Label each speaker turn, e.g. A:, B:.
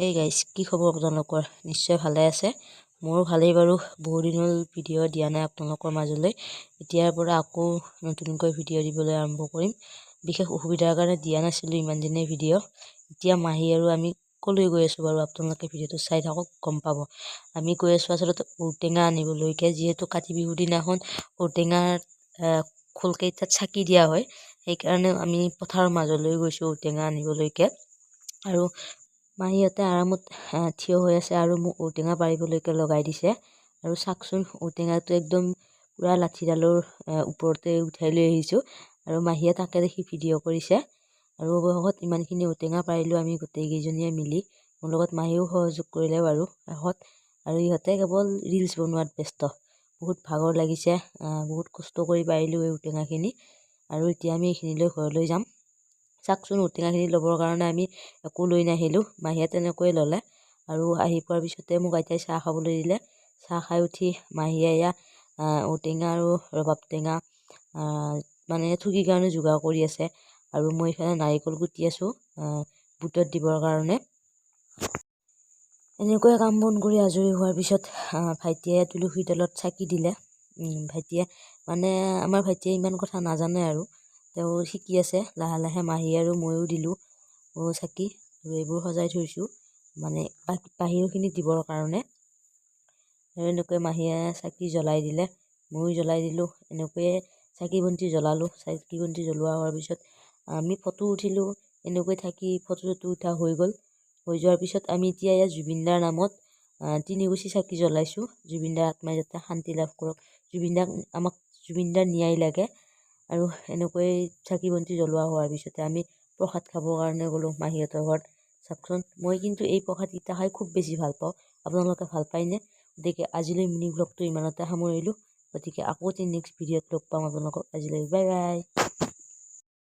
A: এই গাইজ কি খবৰ আপোনালোকৰ? নিশ্চয় ভালে আছে। মোৰো ভালেই বাৰু। বহু দিন হ'ল ভিডিঅ' দিয়া নাই আপোনালোকৰ মাজলৈ। এতিয়াৰ পৰা আকৌ নতুনকৈ ভিডিঅ' দিবলৈ আৰম্ভ কৰিম। বিশেষ অসুবিধাৰ কাৰণে দিয়া নাছিলোঁ ইমান দিনে ভিডিঅ'। এতিয়া মাহী আৰু আমি কলৈ গৈ আছোঁ বাৰু আপোনালোকে ভিডিঅ'টো চাই থাকক, গম পাব। আমি গৈ আছোঁ আচলতে ঔটেঙা আনিবলৈকে, যিহেতু কাতি বিহুৰ দিনাখন ঔটেঙাৰ খোলকেইটাত চাকি দিয়া হয়। সেইকাৰণে আমি পথাৰৰ মাজলৈ গৈছোঁ ঔটেঙা আনিবলৈকে। আৰু মাহীহঁতে আৰামত থিয় হৈ আছে আৰু মোক ঔটেঙা পাৰিবলৈকে লগাই দিছে। আৰু চাওকচোন, ঔটেঙাটো একদম পুৰা লাঠিডালৰ ওপৰতে উঠাই লৈ আহিছোঁ। আৰু মাহীয়ে তাকে দেখি ভিডিঅ' কৰিছে। আৰু অৱশেষত ইমানখিনি ঔটেঙা পাৰিলোঁ আমি গোটেইকেইজনীয়ে মিলি। মোৰ লগত মাহীয়েও সহযোগ কৰিলে বাৰু শেষত। আৰু ইহঁতে কেৱল ৰিলচ বনোৱাত ব্যস্ত। বহুত ভাগৰ লাগিছে, বহুত কষ্ট কৰি পাৰিলোঁ এই ঔটেঙাখিনি। আৰু এতিয়া আমি এইখিনিলৈ ঘৰলৈ যাম। চাওকচোন, ঔটেঙাখিনি ল'বৰ কাৰণে আমি একো লৈ নাহিলোঁ। মাহীয়ে তেনেকৈয়ে ল'লে। আৰু আহি পোৱাৰ পিছতে মোক আইতাই চাহ খাবলৈ দিলে। চাহ খাই উঠি মাহীয়ে এয়া ঔটেঙা আৰু ৰবাব টেঙা মানে ঠুকিৰ কাৰণে যোগাৰ কৰি আছে। আৰু মই ইফালে নাৰিকল কুটি আছোঁ বুটত দিবৰ কাৰণে। এনেকৈ কাম বন কৰি আজৰি হোৱাৰ পিছত ভাইটিয়ে তুলসীৰ তলত চাকি দিলে। ভাইটিয়ে মানে আমাৰ ভাইটিয়ে ইমান কথা নাজানে আৰু তেওঁ শিকি আছে লাহে লাহে। মাহী আৰু ময়ো দিলোঁ চাকি। আৰু এইবোৰ সজাই থৈছোঁ মানে বাহিৰখিনি দিবৰ কাৰণে। আৰু এনেকৈ মাহীয়ে চাকি জ্বলাই দিলে, ময়ো জ্বলাই দিলোঁ। এনেকৈয়ে চাকি বন্তি জ্বলালোঁ। চাকি বন্তি জ্বলোৱা হোৱাৰ পিছত আমি ফটো উঠিলোঁ। এনেকৈ থাকি ফটো চটো উঠা হৈ গ'ল। হৈ যোৱাৰ পিছত আমি এতিয়া ইয়াত জুবিনদাৰ নামত 3 গুছি চাকি জ্বলাইছোঁ। জুবিনদাৰ আত্মাই যাতে শান্তি লাভ কৰক। আমাক জুবিনদাৰ ন্যায় লাগে। আৰু এনেকৈ চাকি বন্তি জ্বলোৱা হোৱাৰ পিছতে আমি প্ৰসাদ খাবৰ কাৰণে গ'লোঁ মাহীহঁতৰ ঘৰত। চাওকচোন, মই কিন্তু এই প্ৰসাদকেইটা খাই খুব বেছি ভাল পাওঁ। আপোনালোকে ভাল পায়নে? গতিকে আজিলৈ মিনি ব্লগটো ইমানতে সামৰিলোঁ। গতিকে আকৌ নেক্সট ভিডিঅ'ত লগ পাম আপোনালোকক। আজিলৈ বাই বাই।